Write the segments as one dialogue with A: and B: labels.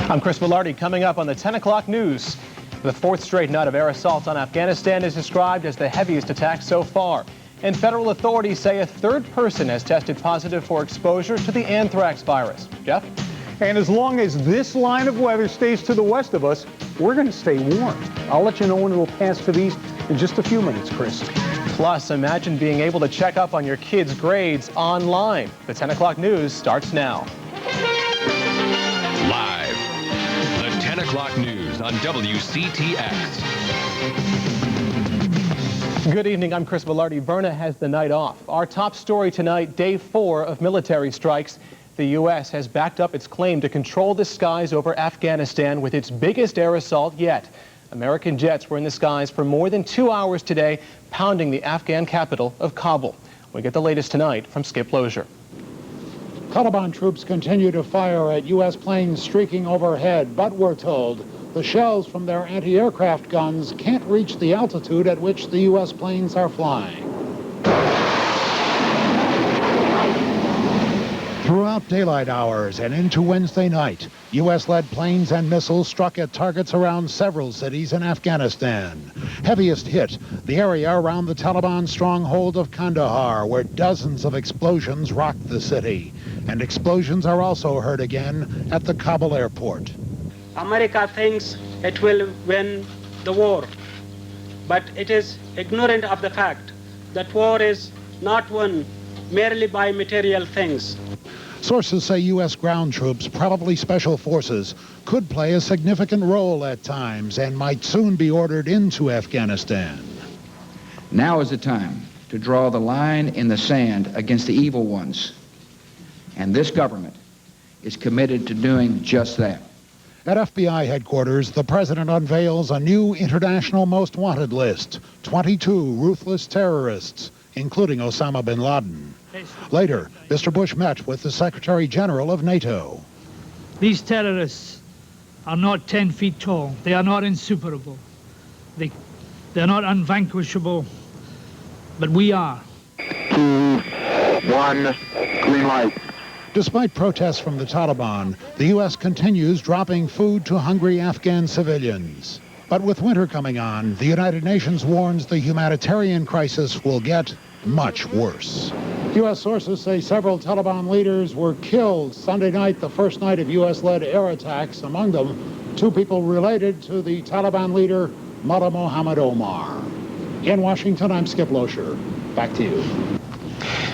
A: I'm Chris Velarde. Coming up on the 10 o'clock news. The fourth straight night of air assaults on Afghanistan is described as the heaviest attack so far. And federal authorities say a third person has tested positive for exposure to the anthrax virus. Jeff?
B: And as long as this line of weather stays to the west of us, we're going to stay warm. I'll let you know when it'll pass to these in just a few minutes, Chris.
A: Plus, imagine being able to check up on your kids' grades online. The 10 o'clock news starts now.
C: Live, the 10 o'clock news on WCTX.
A: Good evening, I'm Chris Velarde. Verna has the night off. Our top story tonight, day 4 of military strikes. The U.S. has backed up its claim to control the skies over Afghanistan with its biggest air assault yet. American jets were in the skies for more than 2 hours today, pounding the Afghan capital of Kabul. We get the latest tonight from Skip Lozier.
D: Taliban troops continue to fire at U.S. planes streaking overhead, but we're told the shells from their anti-aircraft guns can't reach the altitude at which the U.S. planes are flying. Throughout daylight hours and into Wednesday night, U.S.-led planes and missiles struck at targets around several cities in Afghanistan. Heaviest hit, the area around the Taliban stronghold of Kandahar, where dozens of explosions rocked the city. And explosions are also heard again at the Kabul airport.
E: America thinks it will win the war, but it is ignorant of the fact that war is not won merely by material things.
D: Sources say U.S. ground troops, probably special forces, could play a significant role at times and might soon be ordered into Afghanistan.
F: Now is the time to draw the line in the sand against the evil ones. And this government is committed to doing just that.
D: At FBI headquarters, the president unveils a new international most wanted list, 22 ruthless terrorists, including Osama bin Laden. Later, Mr. Bush met with the Secretary General of NATO.
G: These terrorists are not 10 feet tall. They are not insuperable. They're not unvanquishable, but we are.
H: 2, 1, green light.
D: Despite protests from the Taliban, the U.S. continues dropping food to hungry Afghan civilians. But with winter coming on, the United Nations warns the humanitarian crisis will get much worse. U.S. sources say several Taliban leaders were killed Sunday night, the first night of U.S.-led air attacks. Among them, 2 people related to the Taliban leader, Mullah Mohammed Omar. In Washington, I'm Skip Lozier. Back to you.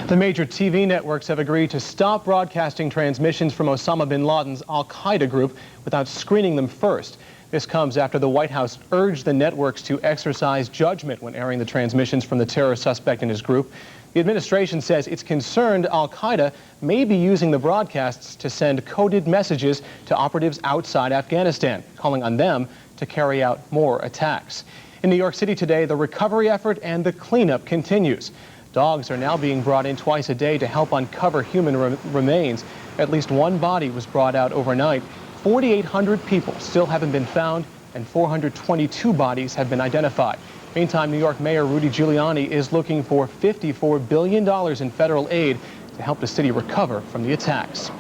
A: The major TV networks have agreed to stop broadcasting transmissions from Osama bin Laden's al-Qaeda group without screening them first. This comes after the White House urged the networks to exercise judgment when airing the transmissions from the terror suspect and his group. The administration says it's concerned al-Qaeda may be using the broadcasts to send coded messages to operatives outside Afghanistan, calling on them to carry out more attacks. In New York City today, the recovery effort and the cleanup continues. Dogs are now being brought in twice a day to help uncover human remains. At least 1 body was brought out overnight. 4,800 people still haven't been found, and 422 bodies have been identified. Meantime, New York Mayor Rudy Giuliani is looking for $54 billion in federal aid to help the city recover from the attacks.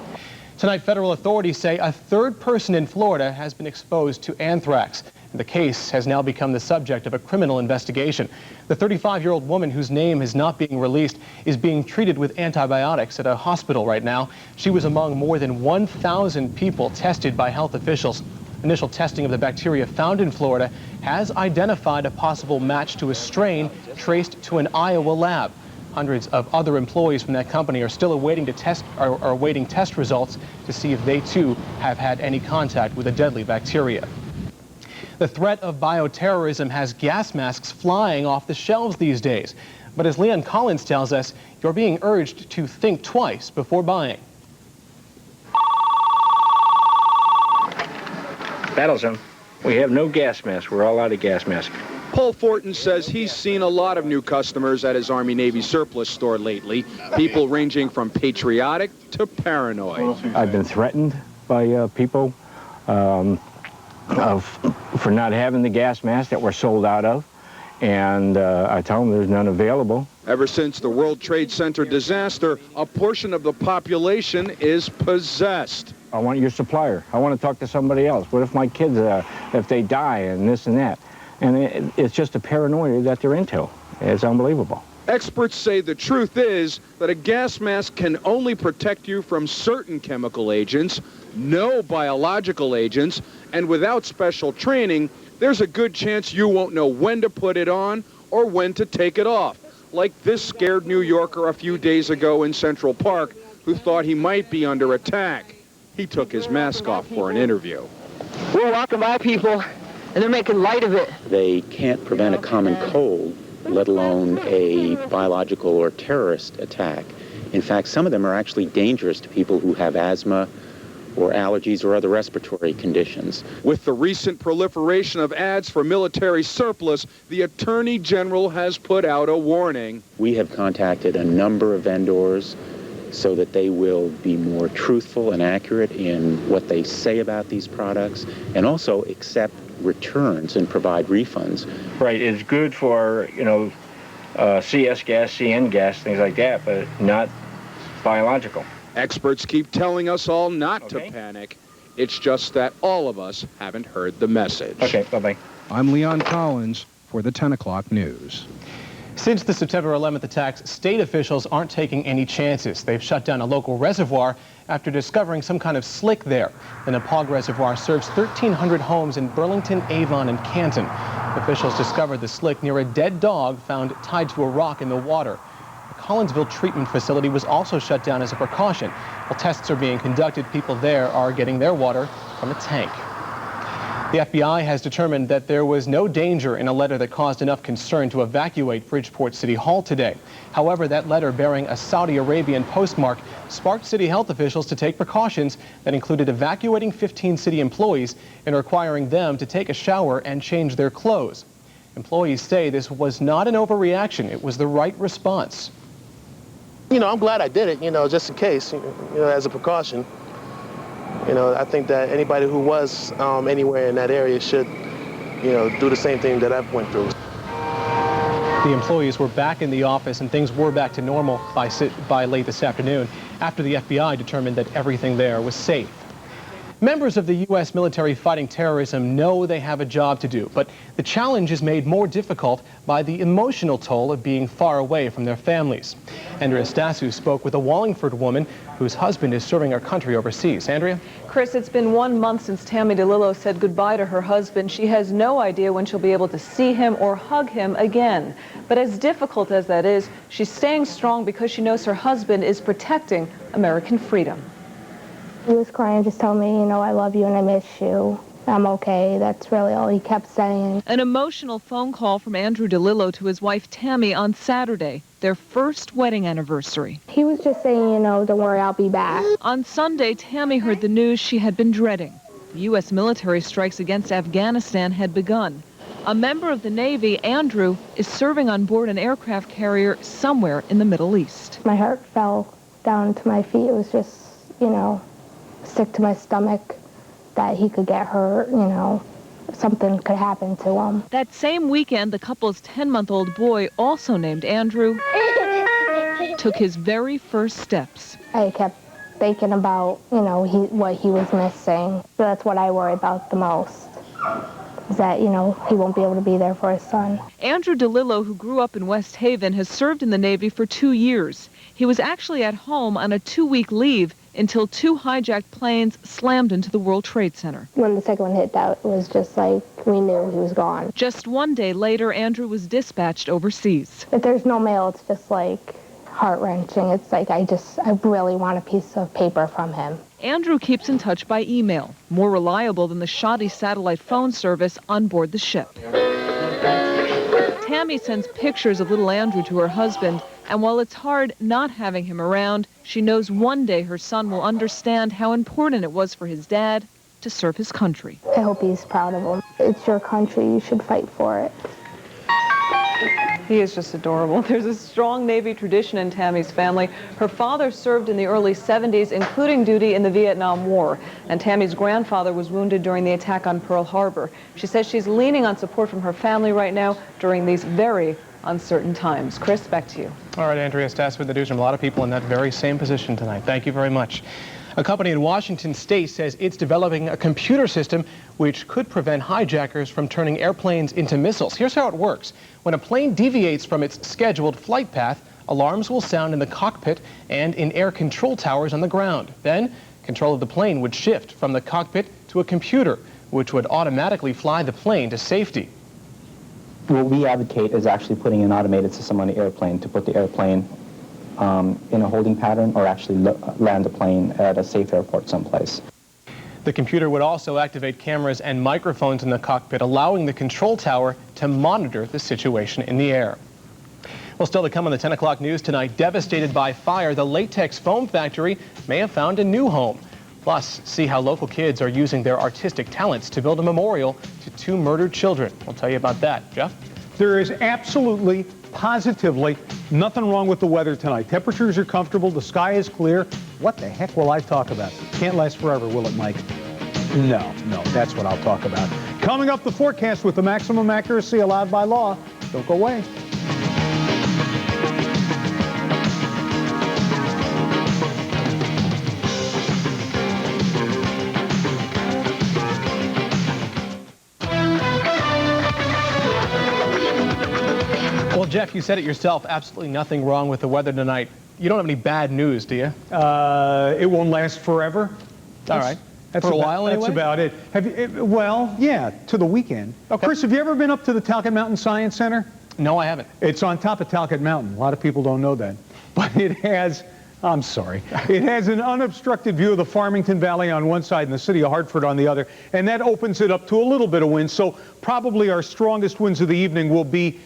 A: Tonight, federal authorities say a third person in Florida has been exposed to anthrax. The case has now become the subject of a criminal investigation. The 35-year-old woman, whose name is not being released, is being treated with antibiotics at a hospital right now. She was among more than 1,000 people tested by health officials. Initial testing of the bacteria found in Florida has identified a possible match to a strain traced to an Iowa lab. Hundreds of other employees from that company are still awaiting test results to see if they too have had any contact with the deadly bacteria. The threat of bioterrorism has gas masks flying off the shelves these days. But as Leon Collins tells us, you're being urged to think twice before buying.
I: Battlezone, we have no gas masks. We're all out of gas masks.
J: Paul Fortin says he's seen a lot of new customers at his Army-Navy surplus store lately, people ranging from patriotic to paranoid.
I: I've been threatened by people for not having the gas masks that we're sold out of, and I tell them there's none available.
J: Ever since the World Trade Center disaster, a portion of the population is possessed.
I: I want your supplier. I want to talk to somebody else. What if my kids, if they die and this and that? And it's just a paranoia that they're into. It's unbelievable.
J: Experts say the truth is that a gas mask can only protect you from certain chemical agents, no biological agents, and without special training, there's a good chance you won't know when to put it on or when to take it off, like this scared New Yorker a few days ago in Central Park who thought he might be under attack. He took his mask off for an interview.
K: We're walking by people, and they're making light of it.
L: They can't prevent a common cold, let alone a biological or terrorist attack. In fact, some of them are actually dangerous to people who have asthma or allergies or other respiratory conditions.
J: With the recent proliferation of ads for military surplus, the Attorney General has put out a warning.
L: We have contacted a number of vendors so that they will be more truthful and accurate in what they say about these products, and also accept returns and provide refunds.
I: Right, it's good for, CS gas, CN gas, things like that, but not biological.
J: Experts keep telling us all not to panic. It's just that all of us haven't heard the message.
I: Okay, bye-bye.
M: I'm Leon Collins for the 10 o'clock news.
A: Since the September 11th attacks, state officials aren't taking any chances. They've shut down a local reservoir after discovering some kind of slick there. The Nepog Reservoir serves 1,300 homes in Burlington, Avon, and Canton. Officials discovered the slick near a dead dog found tied to a rock in the water. The Collinsville treatment facility was also shut down as a precaution. While tests are being conducted, people there are getting their water from a tank. The FBI has determined that there was no danger in a letter that caused enough concern to evacuate Bridgeport City Hall today. However, that letter bearing a Saudi Arabian postmark sparked city health officials to take precautions that included evacuating 15 city employees and requiring them to take a shower and change their clothes. Employees say this was not an overreaction. It was the right response.
N: I'm glad I did it, just in case, as a precaution. I think that anybody who was anywhere in that area should, do the same thing that I've went through.
A: The employees were back in the office and things were back to normal by late this afternoon after the FBI determined that everything there was safe. Members of the U.S. military fighting terrorism know they have a job to do, but the challenge is made more difficult by the emotional toll of being far away from their families. Andrea Stasu spoke with a Wallingford woman whose husband is serving our country overseas. Andrea?
O: Chris, it's been 1 month since Tammy DeLillo said goodbye to her husband. She has no idea when she'll be able to see him or hug him again. But as difficult as that is, she's staying strong because she knows her husband is protecting American freedom.
P: He was crying, just telling me, I love you and I miss you. I'm okay. That's really all he kept saying.
O: An emotional phone call from Andrew DeLillo to his wife Tammy on Saturday, their first wedding anniversary.
P: He was just saying, don't worry, I'll be back.
O: On Sunday, Tammy heard the news she had been dreading. The U.S. military strikes against Afghanistan had begun. A member of the Navy, Andrew, is serving on board an aircraft carrier somewhere in the Middle East.
P: My heart fell down to my feet. It was just, sick to my stomach that he could get hurt, something could happen to him.
O: That same weekend, the couple's 10-month-old boy, also named Andrew, took his very first steps.
P: I kept thinking about, what he was missing. So that's what I worry about the most, is that, he won't be able to be there for his son.
O: Andrew DeLillo, who grew up in West Haven, has served in the Navy for 2 years. He was actually at home on a 2-week leave until 2 hijacked planes slammed into the World Trade Center.
P: When the second one hit, that was just like, we knew he was gone.
O: Just 1 day later, Andrew was dispatched overseas.
P: If there's no mail, it's just like heart-wrenching. It's like, I really want a piece of paper from him.
O: Andrew keeps in touch by email, more reliable than the shoddy satellite phone service on board the ship. Tammy sends pictures of little Andrew to her husband, and while it's hard not having him around, she knows one day her son will understand how important it was for his dad to serve his country.
P: I hope he's proud of him. It's your country. You should fight for it.
O: He is just adorable. There's a strong Navy tradition in Tammy's family. Her father served in the early 70s, including duty in the Vietnam War. And Tammy's grandfather was wounded during the attack on Pearl Harbor. She says she's leaning on support from her family right now during these very uncertain times. Chris, back to you.
A: All right, Andrea Stass with the newsroom. A lot of people in that very same position tonight. Thank you very much. A company in Washington state says it's developing a computer system which could prevent hijackers from turning airplanes into missiles. Here's how it works. When a plane deviates from its scheduled flight path, alarms will sound in the cockpit and in air control towers on the ground. Then, control of the plane would shift from the cockpit to a computer, which would automatically fly the plane to safety.
Q: What we advocate is actually putting an automated system on the airplane to put the airplane in a holding pattern or actually land the plane at a safe airport someplace.
A: The computer would also activate cameras and microphones in the cockpit, allowing the control tower to monitor the situation in the air. Well, still to come on the 10 o'clock news tonight, devastated by fire, the latex foam factory may have found a new home. Plus, see how local kids are using their artistic talents to build a memorial to 2 murdered children. We'll tell you about that. Jeff?
B: There is absolutely, positively nothing wrong with the weather tonight. Temperatures are comfortable. The sky is clear. What the heck will I talk about? Can't last forever, will it, Mike? No, that's what I'll talk about. Coming up, the forecast with the maximum accuracy allowed by law. Don't go away.
A: Well, Jeff, you said it yourself, absolutely nothing wrong with the weather tonight. You don't have any bad news, do you?
B: It won't last forever.
A: All right.
B: That's
A: For a while, anyway?
B: That's about it. Well, yeah, to the weekend. Okay. Chris, have you ever been up to the Talcott Mountain Science Center?
A: No, I haven't.
B: It's on top of Talcott Mountain. A lot of people don't know that. But it has, I'm sorry, it has an unobstructed view of the Farmington Valley on one side and the city of Hartford on the other. And that opens it up to a little bit of wind. So probably our strongest winds of the evening will be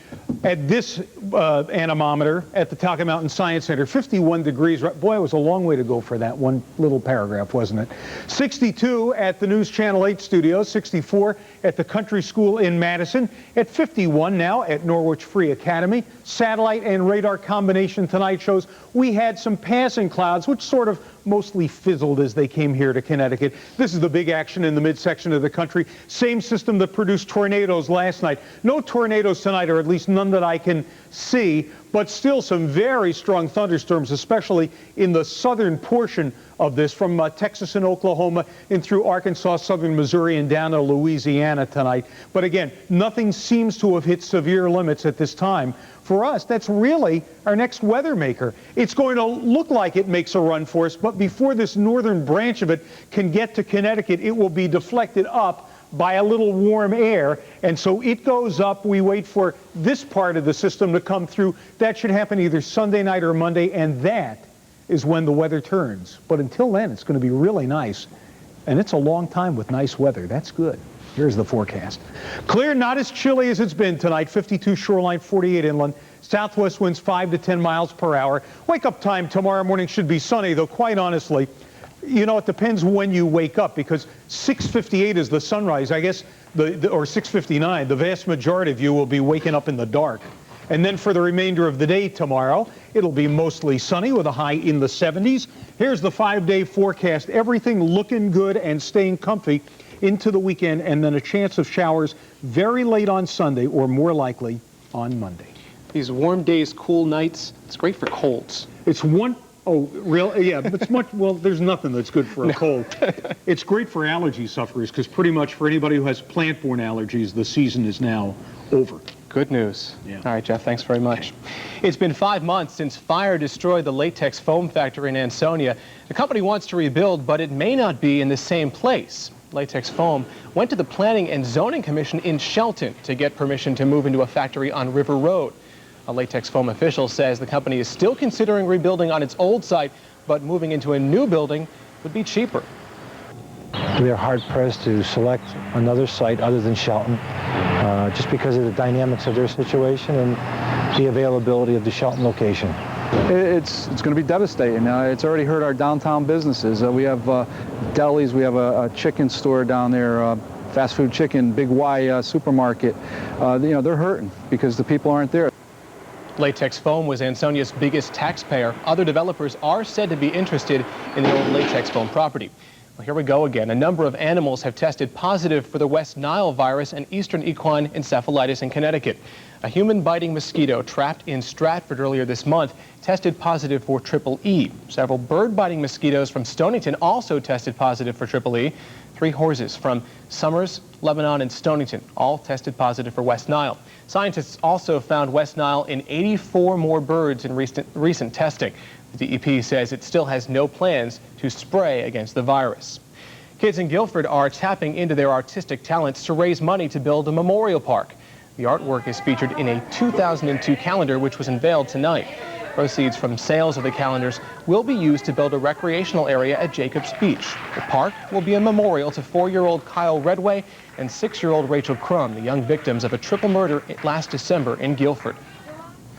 B: at this anemometer at the Talcott Mountain Science Center, 51 degrees. Boy, it was a long way to go for that one little paragraph, wasn't it? 62 at the News Channel 8 studios, 64 at the Country School in Madison, at 51 now at Norwich Free Academy. Satellite and radar combination tonight shows we had some passing clouds, which sort of mostly fizzled as they came here to Connecticut. This is the big action in the midsection of the country. Same system that produced tornadoes last night. No tornadoes tonight, or at least none that I can see, but still some very strong thunderstorms, especially in the southern portion of this, from Texas and Oklahoma in through Arkansas, southern Missouri, and down to Louisiana tonight. But again, nothing seems to have hit severe limits at this time. For us, that's really our next weather maker. It's going to look like it makes a run for us, but before this northern branch of it can get to Connecticut, it will be deflected up by a little warm air, and so it goes up. We wait for this part of the system to come through. That should happen either Sunday night or Monday, and that is when the weather turns. But until then, it's going to be really nice, and it's a long time with nice weather. That's good. Here's the forecast. Clear, not as chilly as it's been tonight. 52 shoreline, 48 inland. Southwest winds 5 to 10 miles per hour. Wake up time tomorrow morning should be sunny, though quite honestly, you know, it depends when you wake up, because 6:58 is the sunrise. I guess, or 6:59, the vast majority of you will be waking up in the dark. And then for the remainder of the day tomorrow, it'll be mostly sunny with a high in the 70s. Here's the 5-day forecast. Everything looking good and staying comfy into the weekend, and then a chance of showers very late on Sunday, or more likely on Monday.
A: These warm days, cool nights, it's great for colds.
B: It's one, oh, real, yeah, but it's much, well, there's nothing that's good for a cold. It's great for allergy sufferers, because pretty much for anybody who has plant-borne allergies, the season is now over.
A: Good news.
B: Yeah.
A: All right, Jeff, thanks very much. It's been 5 months since fire destroyed the latex foam factory in Ansonia. The company wants to rebuild, but it may not be in the same place. Latex foam went to the Planning and Zoning Commission in Shelton to get permission to move into a factory on River Road. A latex foam official says the company is still considering rebuilding on its old site, but moving into a new building would be cheaper.
R: They're hard-pressed to select another site other than Shelton, just because of the dynamics of their situation and the availability of the Shelton location.
S: It's going to be devastating. It's already hurt our downtown businesses. We have delis, we have a chicken store down there, fast food chicken, Big Y supermarket. You know, they're hurting because the people aren't there.
A: Latex foam was Ansonia's biggest taxpayer. Other developers are said to be interested in the old latex foam property. Well, here we go again. A number of animals have tested positive for the West Nile virus and eastern equine encephalitis in Connecticut. A human-biting mosquito trapped in Stratford earlier this month tested positive for triple E. Several bird-biting mosquitoes from Stonington also tested positive for triple E. 3 horses from Summers, Lebanon, and Stonington all tested positive for West Nile. Scientists also found West Nile in 84 more birds in recent testing. The DEP says it still has no plans to spray against the virus. Kids in Guilford are tapping into their artistic talents to raise money to build a memorial park. The artwork is featured in a 2002 calendar which was unveiled tonight. Proceeds from sales of the calendars will be used to build a recreational area at Jacobs Beach. The park will be a memorial to 4-year-old Kyle Redway and 6-year-old Rachel Crum, the young victims of a triple murder last December in Guilford.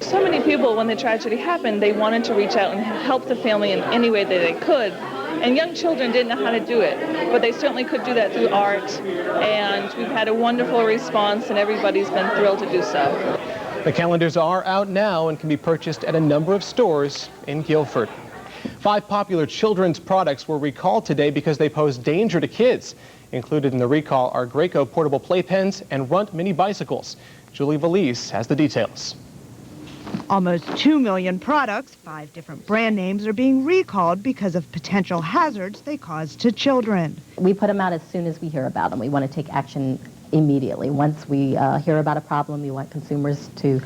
T: So many people, when the tragedy happened, they wanted to reach out and help the family in any way that they could. And young children didn't know how to do it, but they certainly could do that through art. And we've had a wonderful response, and everybody's been thrilled to do so.
A: The calendars are out now and can be purchased at a number of stores in Guilford. 5 popular children's products were recalled today because they pose danger to kids. Included in the recall are Graco portable playpens and Runt mini bicycles. Julie Valise has the details.
U: Almost 2 million products, 5 different brand names, are being recalled because of potential hazards they cause to children.
V: We put them out as soon as we hear about them. We want to take action immediately. Once we hear about a problem, we want consumers to,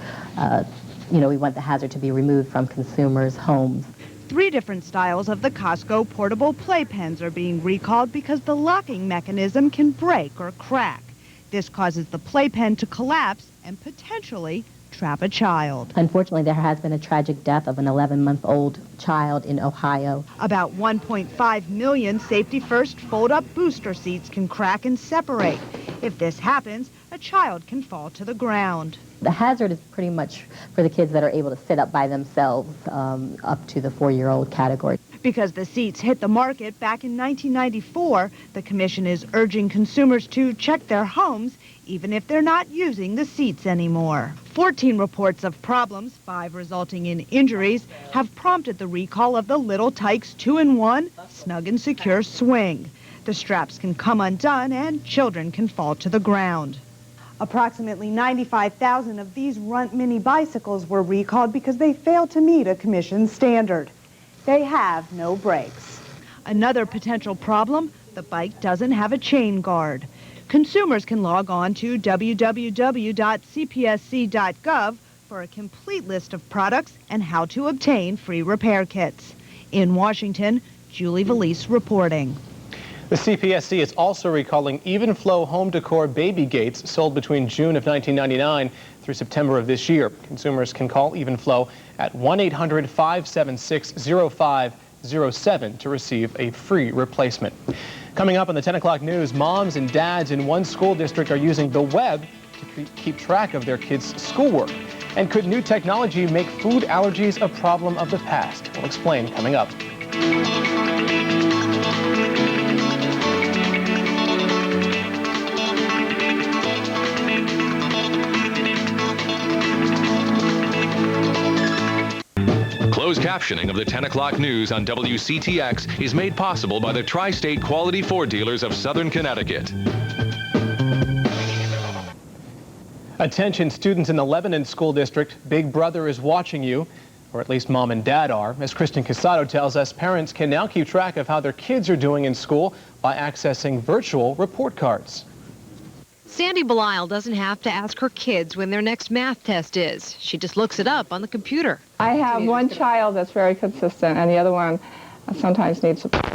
V: we want the hazard to be removed from consumers' homes.
U: 3 different styles of the Costco portable playpens are being recalled because the locking mechanism can break or crack. This causes the playpen to collapse and potentially trap a child.
V: Unfortunately, there has been a tragic death of an 11-month-old child in Ohio.
U: About 1.5 million Safety First fold-up booster seats can crack and separate. If this happens, a child can fall to the ground.
V: The hazard is pretty much for the kids that are able to sit up by themselves, up to the 4-year-old category.
U: Because the seats hit the market back in 1994, the Commission is urging consumers to check their homes even if they're not using the seats anymore. 14 reports of problems, 5 resulting in injuries, have prompted the recall of the Little Tikes 2-in-1 Snug and Secure Swing. The straps can come undone and children can fall to the ground. Approximately 95,000 of these Runt mini bicycles were recalled because they failed to meet a Commission standard. They have no brakes. Another potential problem, the bike doesn't have a chain guard. Consumers can log on to www.cpsc.gov for a complete list of products and how to obtain free repair kits. In Washington, Julie Valise reporting.
A: The CPSC is also recalling Evenflow home decor baby gates sold between June of 1999 through September of this year. Consumers can call Evenflow at 1-800-576-0507 to receive a free replacement. Coming up on the 10 o'clock news, moms and dads in one school district are using the web to keep track of their kids' schoolwork. And could new technology make food allergies a problem of the past? We'll explain coming up.
C: Closed captioning of the 10 o'clock news on WCTX is made possible by the Tri-State Quality Ford dealers of Southern Connecticut.
A: Attention students in the Lebanon School District, Big Brother is watching you, or at least mom and dad are. As Kristen Casado tells us, parents can now keep track of how their kids are doing in school by accessing virtual report cards.
W: Sandy Belisle doesn't have to ask her kids when their next math test is. She just looks it up on the computer.
X: I have one child that's very consistent, and the other one sometimes needs support.